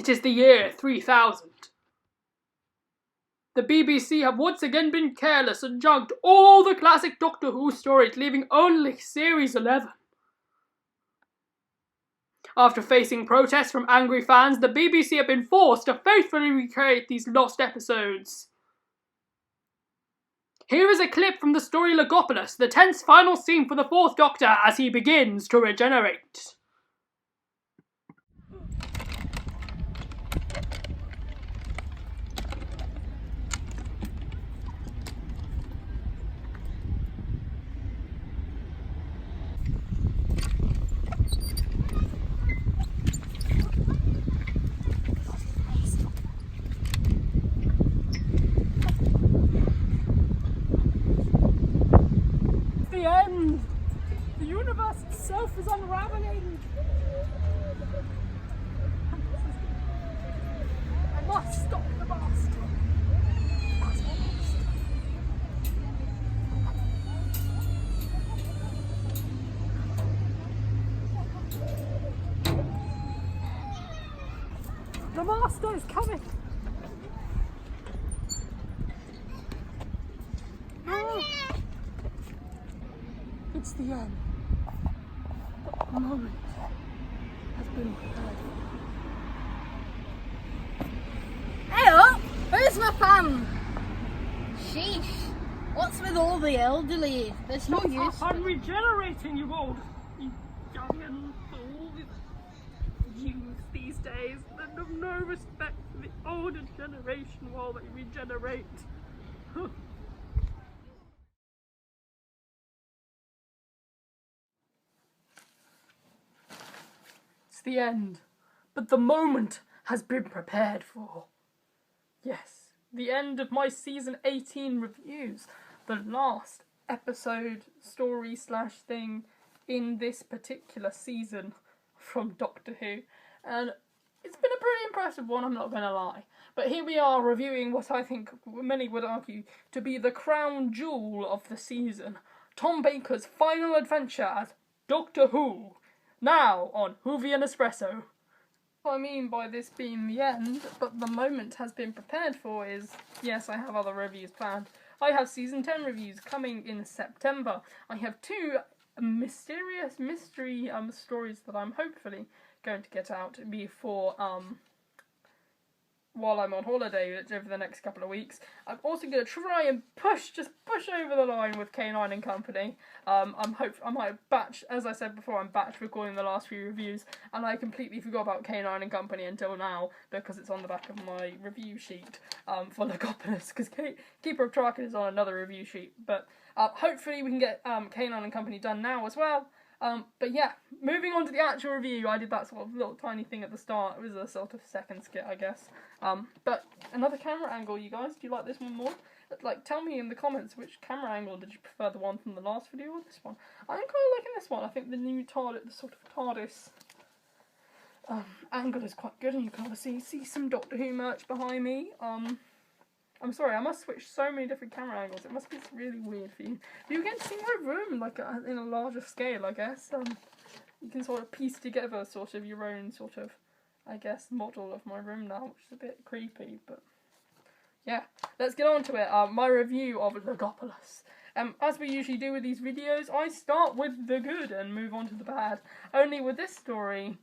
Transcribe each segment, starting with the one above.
It is the year 3000. The BBC have once again been careless and junked all the classic Doctor Who stories, leaving only Series 11. After facing protests from angry fans, the BBC have been forced to faithfully recreate these lost episodes. Here is a clip from the story Logopolis, the tense final scene for the Fourth Doctor as he begins to regenerate. The end! The universe itself is unraveling! I must stop the blast! The master is coming! It's the end. The moment has been prepared. Hey up! Where's my fan? Sheesh. What's with all the elderly? There's no use. I'm regenerating, you old, you young and old youth these days that have no respect for the older generation while they regenerate. It's the end, but the moment has been prepared for. Yes, the end of my season 18 reviews, the last episode story slash thing in this particular season from Doctor Who, and it's been a pretty impressive one, I'm not going to lie. But here we are reviewing what I think many would argue to be the crown jewel of the season, Tom Baker's final adventure as Doctor Who, now on Whovian Espresso. What I mean by this being the end, but the moment has been prepared for is, yes, I have other reviews planned. I have season 10 reviews coming in September. I have 2 mysterious mystery stories that I'm hopefully going to get out before while I'm on holiday over the next couple of weeks. I'm also going to try and push over the line with K9 and Company. I might batch, as I said before, I'm batch recording the last few reviews, and I completely forgot about K9 and Company until now because it's on the back of my review sheet for Logopolis, because Keeper of Traken is on another review sheet. But hopefully we can get K9 and Company done now as well. But yeah, moving on to the actual review, I did that sort of little tiny thing at the start. It was a sort of second skit, I guess. But another camera angle, you guys. Do you like this one more? Like, tell me in the comments which camera angle did you prefer, the one from the last video or this one? I'm kind of liking this one. I think the new TARDIS, the sort of TARDIS angle is quite good, and you can obviously see some Doctor Who merch behind me. I'm sorry, I must switch so many different camera angles. It must be really weird for you. You get to see my room like in a larger scale, I guess. You can sort of piece together sort of your own sort of, I guess, model of my room now, which is a bit creepy, but yeah. Let's get on to it. My review of Logopolis. As we usually do with these videos, I start with the good and move on to the bad. Only with this story,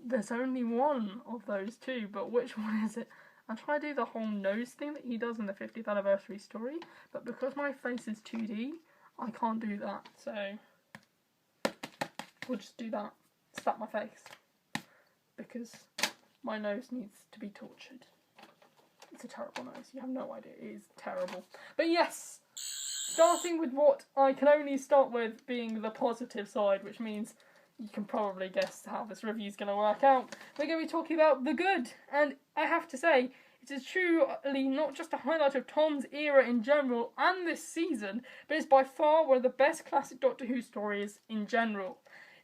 there's only one of those two, but which one is it? I try to do the whole nose thing that he does in the 50th anniversary story, but because my face is 2D, I can't do that, so we'll just do that. Slap my face. Because my nose needs to be tortured. It's a terrible nose, you have no idea, it is terrible. But yes, starting with what I can only start with being the positive side, which means you can probably guess how this review is going to work out. We're going to be talking about the good, and I have to say, it is truly not just a highlight of Tom's era in general and this season, but it's by far one of the best classic Doctor Who stories in general.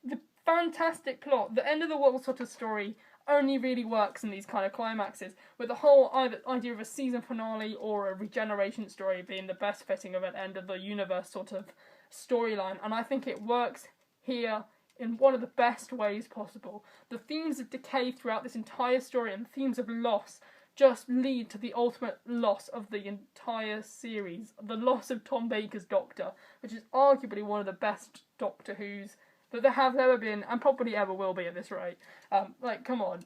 The fantastic plot, the end of the world sort of story, only really works in these kind of climaxes, with the whole idea of a season finale or a regeneration story being the best fitting of an end of the universe sort of storyline, and I think it works here in one of the best ways possible. The themes of decay throughout this entire story and the themes of loss just lead to the ultimate loss of the entire series. The loss of Tom Baker's Doctor, which is arguably one of the best Doctor Who's that there have ever been, and probably ever will be at this rate. Come on.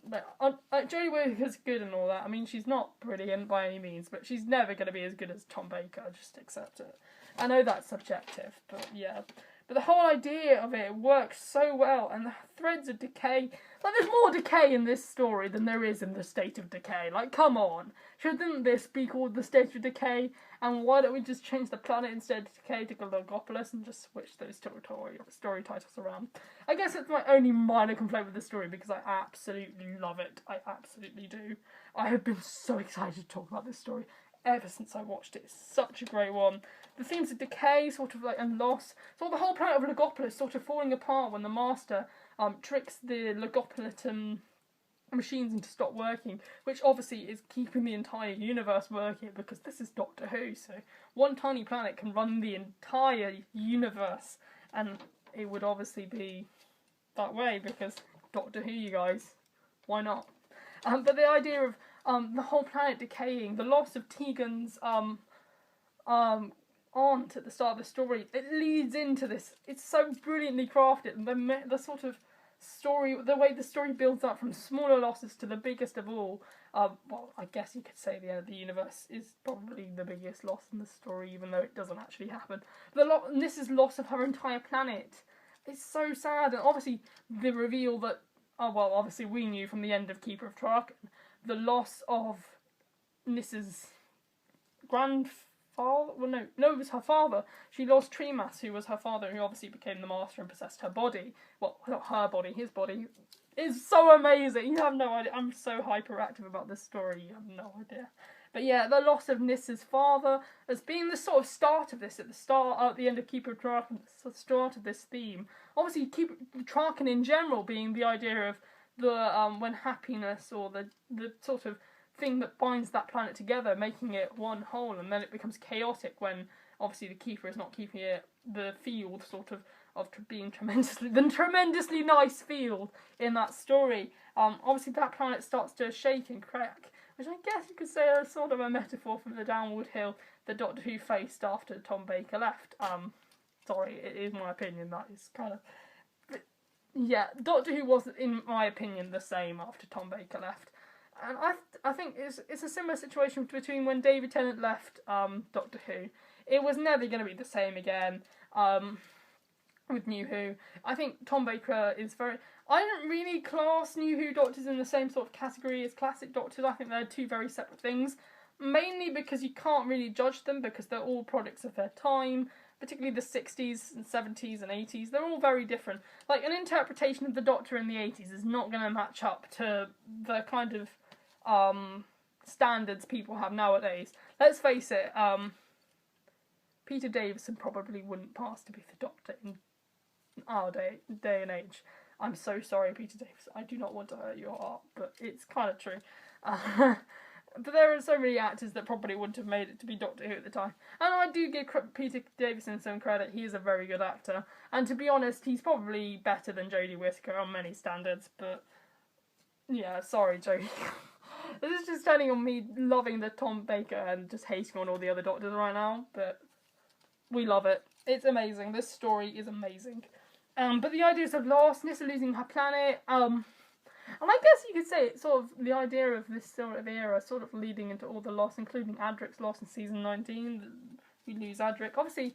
Jodie Whittaker's good and all that. I mean, she's not brilliant by any means, but she's never going to be as good as Tom Baker. Just accept it. I know that's subjective, but yeah. But the whole idea of it works so well, and the threads of decay... there's more decay in this story than there is in the State of Decay. Come on. Shouldn't this be called the State of Decay? And why don't we just change the planet instead of Decay to Logopolis and just switch those story titles around? I guess it's my only minor complaint with the story, because I absolutely love it. I absolutely do. I have been so excited to talk about this story ever since I watched it. It's such a great one. The themes of decay, and loss. So the whole planet of Logopolis sort of falling apart when the Master tricks the Logopolitan machines into stop working, which obviously is keeping the entire universe working, because this is Doctor Who, so one tiny planet can run the entire universe, and it would obviously be that way, because Doctor Who, you guys. Why not? But the idea of the whole planet decaying, the loss of Tegan's aunt at the start of the story, it leads into this. It's so brilliantly crafted, and the sort of story, the way the story builds up from smaller losses to the biggest of all. Well, I guess you could say the end of the universe is probably the biggest loss in the story, even though it doesn't actually happen. This is loss of her entire planet. It's so sad, and obviously the reveal that, obviously we knew from the end of Keeper of Traken, the loss of Nissa's grandfather. Well, no, it was her father. She lost Tremas, who was her father, who obviously became the Master and possessed her body. Well, not her body, his body. Is so amazing. You have no idea. I'm so hyperactive about this story. You have no idea. But yeah, the loss of Nissa's father as being the sort of start of this, at the end of Keeper of Traken, the start of this theme. Obviously, Keeper Traken in general being the idea of the when happiness, or the sort of thing that binds that planet together, making it one whole, and then it becomes chaotic when obviously the Keeper is not keeping it, the field sort of being tremendously nice field in that story. Obviously that planet starts to shake and crack, which I guess you could say is sort of a metaphor for the downward hill that Doctor Who faced after Tom Baker left. Sorry, it is my opinion, that is kind of... Yeah, Doctor Who was, in my opinion, the same after Tom Baker left. And I think it's a similar situation between when David Tennant left Doctor Who. It was never going to be the same again with New Who. I think Tom Baker is very... I don't really class New Who Doctors in the same sort of category as classic Doctors. I think they're two very separate things. Mainly because you can't really judge them, because they're all products of their time, particularly the 60s and 70s and 80s. They're all very different. Like, an interpretation of the Doctor in the 80s is not going to match up to the kind of standards people have nowadays. Let's face it, Peter Davison probably wouldn't pass to be the Doctor in our day and age. I'm so sorry, Peter Davison. I do not want to hurt your heart, but it's kind of true. But there are so many actors that probably wouldn't have made it to be Doctor Who at the time. And I do give Peter Davison some credit. He is a very good actor. And to be honest, he's probably better than Jodie Whittaker on many standards. But, yeah, sorry, Jodie. This is just turning on me loving the Tom Baker and just hating on all the other Doctors right now. But we love it. It's amazing. This story is amazing. But the ideas of loss, Nyssa losing her planet, and I guess you could say it's sort of the idea of this sort of era sort of leading into all the loss, including Adric's loss in season 19. We lose Adric. Obviously,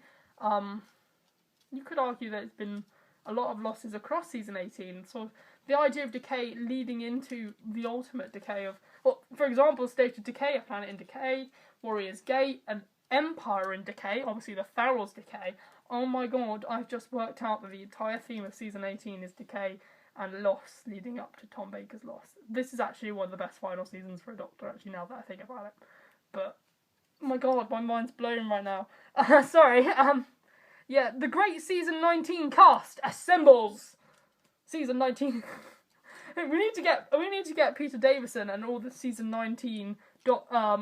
you could argue that it's been a lot of losses across season 18. Sort of the idea of decay leading into the ultimate decay of, well, for example, State of Decay, a planet in decay, Warrior's Gate, an empire in decay, obviously the Ferals decay. Oh my god, I've just worked out that the entire theme of season 18 is decay and loss leading up to Tom Baker's loss. This is actually one of the best final seasons for a Doctor, actually, now that I think about it. But, oh my god, my mind's blown right now. Sorry, yeah, the great season 19 cast assembles! Season 19... we need to get Peter Davison and all the season 19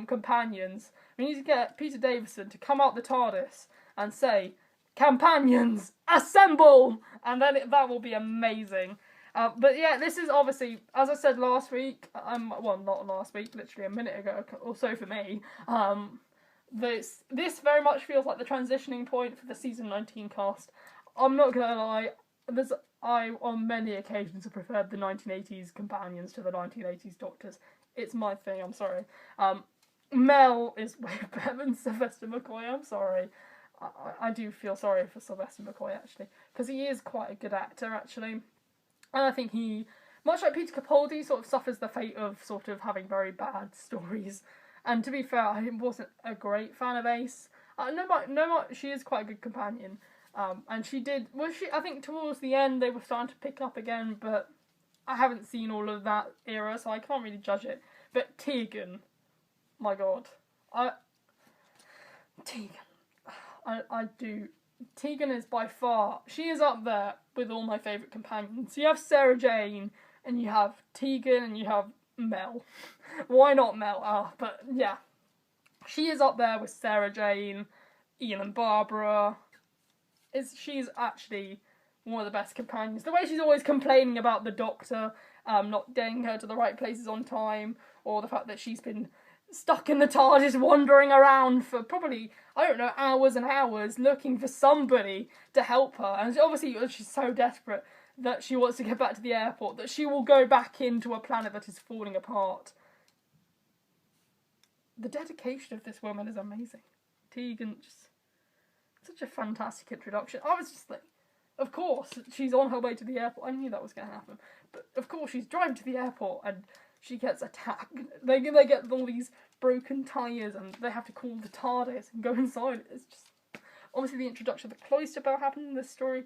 companions. We need to get Peter Davison to come out the TARDIS and say, companions, assemble! And then that will be amazing. But yeah, this is obviously, as I said last week, well, not last week, literally a minute ago or so for me, this very much feels like the transitioning point for the season 19 cast. I'm not gonna lie, I on many occasions have preferred the 1980s companions to the 1980s Doctors. It's my thing, I'm sorry. Mel is way better than Sylvester McCoy, I'm sorry. I do feel sorry for Sylvester McCoy, actually, because he is quite a good actor, actually. And I think he, much like Peter Capaldi, sort of suffers the fate of sort of having very bad stories. And to be fair, I wasn't a great fan of Ace. She is quite a good companion. And I think towards the end they were starting to pick up again, but I haven't seen all of that era, so I can't really judge it. But Tegan, my god. Tegan is by far, she is up there with all my favourite companions. You have Sarah Jane, and you have Tegan, and you have Mel. Why not Mel? But yeah. She is up there with Sarah Jane, Ian and Barbara. She's actually one of the best companions. The way she's always complaining about the Doctor not getting her to the right places on time, or the fact that she's been stuck in the TARDIS wandering around for probably, I don't know, hours and hours looking for somebody to help her. And obviously she's so desperate that she wants to get back to the airport that she will go back into a planet that is falling apart. The dedication of this woman is amazing. Tegan, just such a fantastic introduction. I was just like, of course, she's on her way to the airport. I knew that was going to happen. But of course, she's driving to the airport and she gets attacked. They get all these broken tyres and they have to call the TARDIS and go inside. It's just, obviously the introduction of the Cloister Bell happened in this story.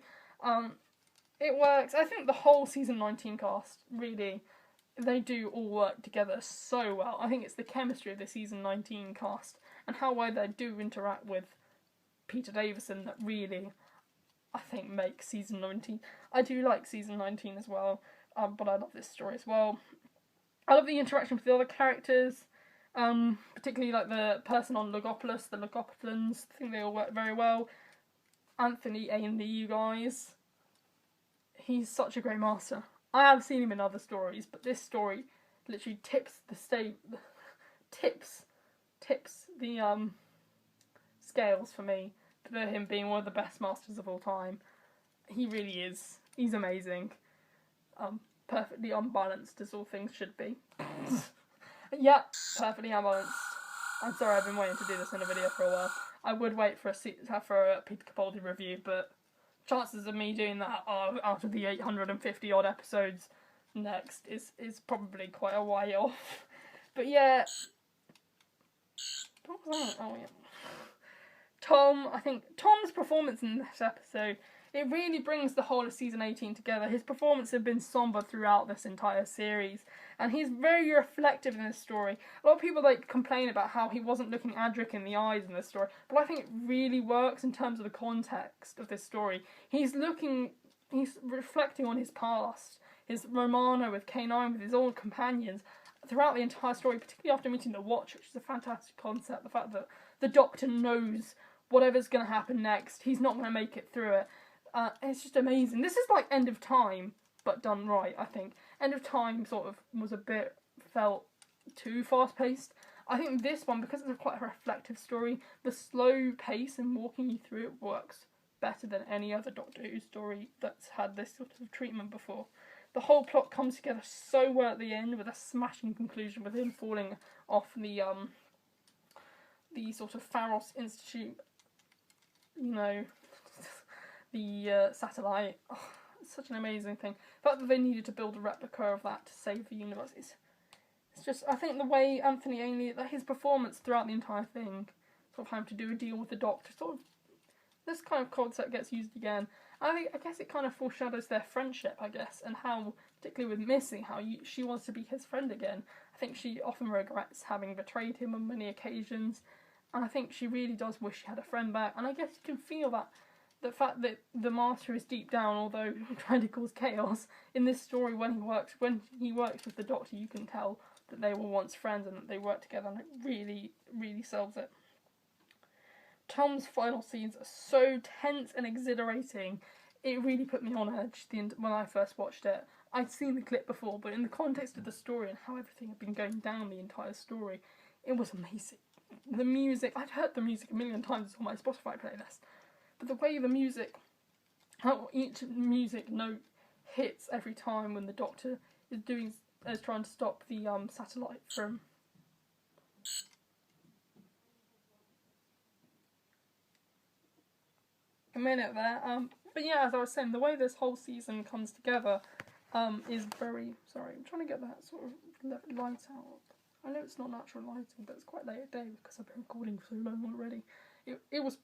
It works. I think the whole season 19 cast, really, they do all work together so well. I think it's the chemistry of the season 19 cast and how well they do interact with Peter Davison that really, I think, makes season 19. I do like season 19 as well, but I love this story as well. I love the interaction with the other characters, particularly like the person on Logopolis, the Logopolans. I think they all work very well. Anthony Ainley, you guys. He's such a great master. I have seen him in other stories, but this story literally tips the scales for me for him being one of the best masters of all time. He really is. He's amazing. Perfectly unbalanced as all things should be. Yeah, perfectly unbalanced. I'm sorry, I've been waiting to do this in a video for a while. I would wait for a Peter Capaldi review, but chances of me doing that out of the 850 odd episodes next is probably quite a while off. But yeah. What was that? Oh yeah. I think Tom's performance in this episode, it really brings the whole of season 18 together. His performance had been sombre throughout this entire series, and he's very reflective in this story. A lot of people complain about how he wasn't looking Adric in the eyes in this story, but I think it really works in terms of the context of this story. He's reflecting on his past, his Romano with K9, with his old companions, throughout the entire story, particularly after meeting the Watch, which is a fantastic concept. The fact that the Doctor knows whatever's going to happen next, he's not going to make it through it. It's just amazing. This is like End of Time, but done right, I think. End of Time sort of felt too fast-paced. I think this one, because it's quite a reflective story, the slow pace and walking you through it works better than any other Doctor Who story that's had this sort of treatment before. The whole plot comes together so well at the end with a smashing conclusion with him falling off the sort of Pharos Institute, the satellite. Oh, it's such an amazing thing. The fact that they needed to build a replica of that to save the universe is, it's just, I think the way Anthony Ainley, his performance throughout the entire thing, sort of having to do a deal with the Doctor, sort of, this kind of concept gets used again. I guess it kind of foreshadows their friendship, and how, particularly with Missy, how she wants to be his friend again. I think she often regrets having betrayed him on many occasions, and I think she really does wish she had a friend back, and I guess you can feel that, the fact that the Master is deep down, although trying to cause chaos, in this story when he works with the Doctor, you can tell that they were once friends and that they work together, and it really, really sells it. Tom's final scenes are so tense and exhilarating. It really put me on edge when I first watched it. I'd seen the clip before, but in the context of the story and how everything had been going down the entire story, it was amazing. The music, I'd heard the music a million times on my Spotify playlist, but the way the music, how each music note hits every time when the Doctor is trying to stop the satellite from a minute there. But yeah, as I was saying, the way this whole season comes together is very... Sorry, I'm trying to get that sort of light out. I know it's not natural lighting, but it's quite late at day because I've been recording for so long already. It was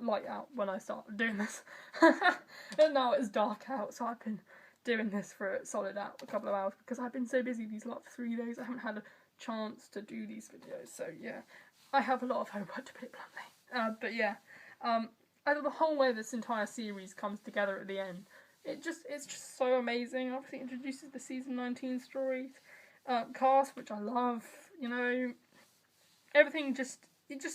light out when I started doing this. And now it's dark out, so I've been doing this for a solid out a couple of hours because I've been so busy these last 3 days. I haven't had a chance to do these videos, so yeah. I have a lot of homework, to put it bluntly. But yeah, the whole way this entire series comes together at the end, it's just so amazing. Obviously, it introduces the season 19 stories cast, which I love. You know, everything just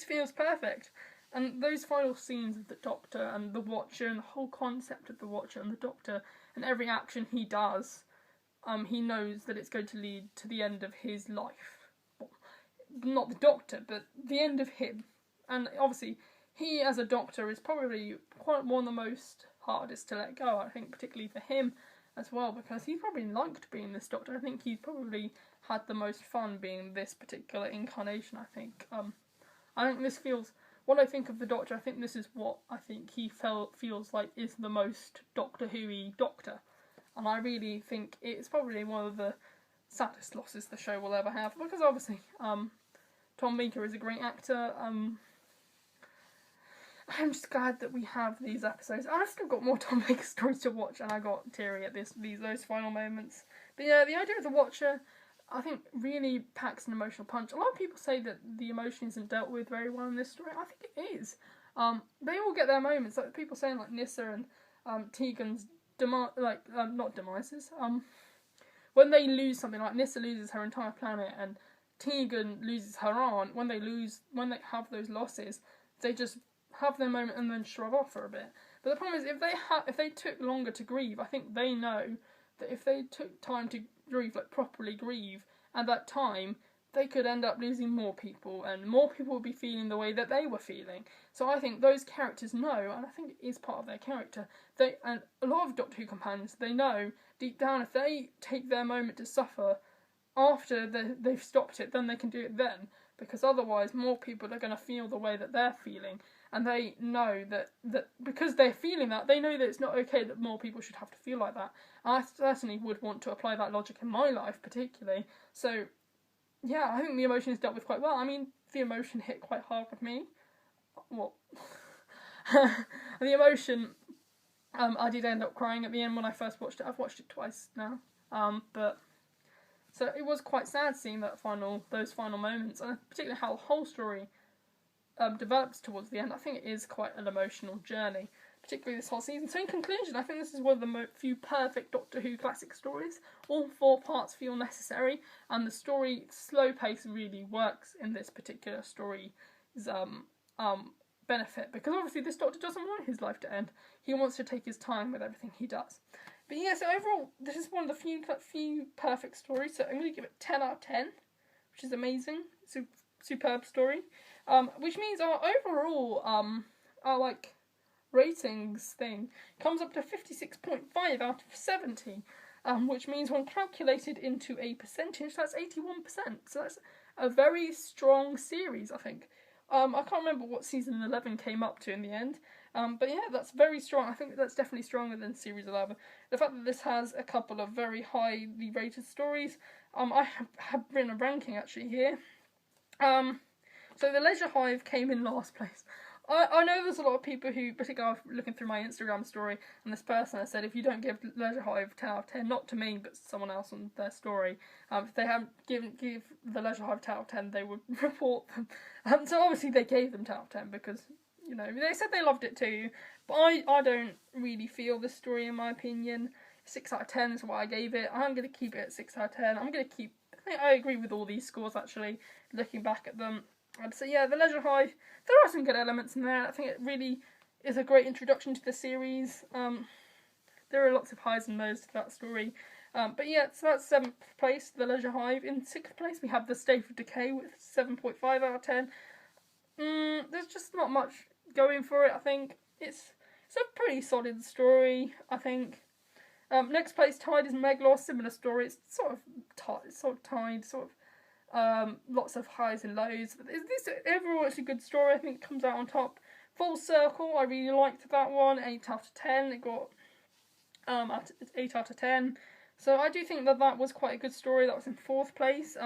feels perfect. And those final scenes of the Doctor and the Watcher and the whole concept of the Watcher and the Doctor and every action he does, he knows that it's going to lead to the end of his life. Well, not the Doctor, but the end of him. And obviously, he as a Doctor is probably quite one of the most hardest to let go, I think, particularly for him as well, because he probably liked being this Doctor. I think he probably had the most fun being this particular incarnation, I think. I think this feels... When I think of the Doctor, I think this is what I think he feels like is the most Doctor Who-y Doctor. And I really think it's probably one of the saddest losses the show will ever have, because obviously Tom Baker is a great actor. I'm just glad that we have these episodes. I've still got more Tom Baker stories to watch, and I got teary at those final moments. But yeah, the idea of the Watcher, I think, really packs an emotional punch. A lot of people say that the emotion isn't dealt with very well in this story. I think it is. They all get their moments. Like people saying, like Nyssa and Tegan's not demises. When they lose something, like Nyssa loses her entire planet and Tegan loses her aunt. When they have those losses, they just have their moment and then shrug off for a bit. But the problem is, if they took longer to grieve, I think they know that if they took time to grieve, like properly grieve, at that time, they could end up losing more people, and more people would be feeling the way that they were feeling. So I think those characters know, and I think it is part of their character, and a lot of Doctor Who companions, they know deep down if they take their moment to suffer after they've stopped it, then they can do it then, because otherwise more people are going to feel the way that they're feeling. And they know that because they're feeling that, they know that it's not okay that more people should have to feel like that. And I certainly would want to apply that logic in my life, particularly. So, yeah, I think the emotion is dealt with quite well. I mean, the emotion hit quite hard with me. Well, the emotion, I did end up crying at the end when I first watched it. I've watched it twice now. So it was quite sad seeing those final moments, and particularly how the whole story develops towards the end. I think it is quite an emotional journey, particularly this whole season. So in conclusion, I think this is one of the few perfect Doctor Who classic stories. All 4 parts feel necessary, and the story slow pace really works in this particular story's benefit, because obviously this Doctor doesn't want his life to end. He wants to take his time with everything he does. But yeah, so overall, this is one of the few perfect stories, so I'm going to give it 10 out of 10, which is amazing. It's a superb story. Which means our overall, our ratings thing comes up to 56.5 out of 70, which means when calculated into a percentage, that's 81%. So that's a very strong series, I think. I can't remember what season 11 came up to in the end, but yeah, that's very strong. I think that's definitely stronger than series 11. The fact that this has a couple of very highly rated stories, I have written a ranking actually here. So the Leisure Hive came in last place. I know there's a lot of people who, particularly I was looking through my Instagram story, and this person has said if you don't give Leisure Hive 10 out of 10, not to me, but someone else on their story, if they haven't give the Leisure Hive 10 out of 10, they would report them. So obviously they gave them 10 out of 10 because, you know, they said they loved it too, but I don't really feel this story, in my opinion. 6 out of 10 is what I gave it. I'm going to keep it at 6 out of 10. I agree with all these scores, actually, looking back at them. So yeah, The Leisure Hive, there are some good elements in there. I think it really is a great introduction to the series. There are lots of highs and lows to that story. But yeah, so that's 7th place, The Leisure Hive. In 6th place, we have The State of Decay with 7.5 out of 10. There's just not much going for it, I think. It's a pretty solid story, I think. Next place, Tide is Meglos, similar story. It's sort of tied, lots of highs and lows. But this overall, it's a good story. I think it comes out on top. Full Circle, I really liked that one. 8 out of 10. It got 8 out of 10. So I do think that was quite a good story. That was in 4th place.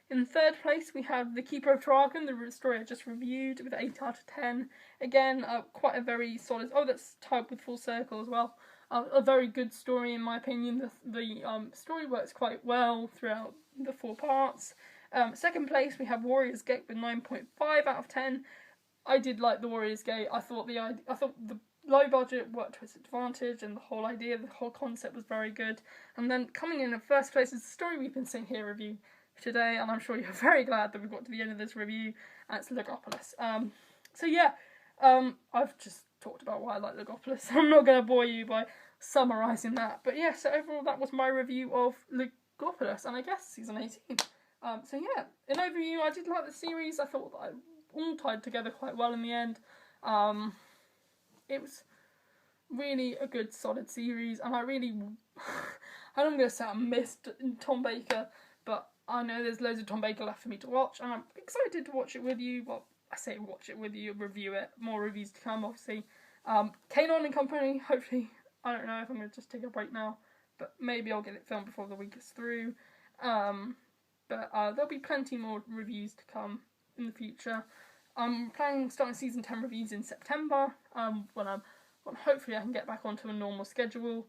In 3rd place, we have The Keeper of Traken, the story I just reviewed, with 8 out of 10. Again, quite a very solid... Oh, that's tied with Full Circle as well. A very good story, in my opinion. The story works quite well throughout the 4 parts. 2nd place, we have Warriors Gate with 9.5 out of 10. I did like the Warriors Gate. I thought the low budget worked to its advantage, and the whole concept was very good. And then coming in 1st place is the story we've been seeing here review today, and I'm sure you're very glad that we've got to the end of this review, and it's Logopolis. So yeah, I've just talked about why I like Logopolis. I'm not going to bore you by summarising that, but yeah, so overall that was my review of Logopolis, and I guess season 18. So yeah, in overview, I did like the series. I thought that it all tied together quite well in the end. It was really a good, solid series, and I'm going to say I missed Tom Baker, but I know there's loads of Tom Baker left for me to watch, and I'm excited to watch it with you. Well, I say watch it with you, review it. More reviews to come, obviously. K9 and Company, hopefully. I don't know if I'm going to just take a break now, but maybe I'll get it filmed before the week is through. But there'll be plenty more reviews to come in the future. I'm planning on starting season 10 reviews in September, when hopefully I can get back onto a normal schedule.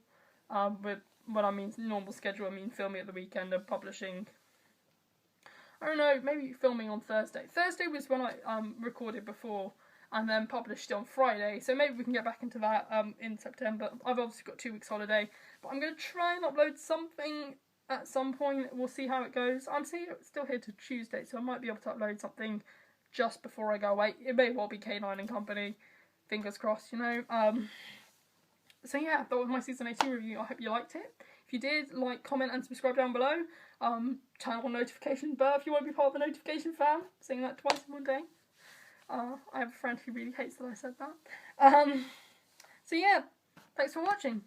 When I mean normal schedule, I mean filming at the weekend and publishing. I don't know, maybe filming on Thursday. Thursday was when I recorded before and then published it on Friday, so maybe we can get back into that in September. I've obviously got 2 weeks holiday, but I'm going to try and upload something at some point. We'll see how it goes. I'm still here to Tuesday, so I might be able to upload something just before I go away. It may well be K9 and Company. Fingers crossed, you know. So yeah, that was my season 18 review. I hope you liked it. If you did, like, comment and subscribe down below. Turn on notification bell if you want to be part of the notification fam. Saying that twice in one day. I have a friend who really hates that I said that. So yeah, thanks for watching.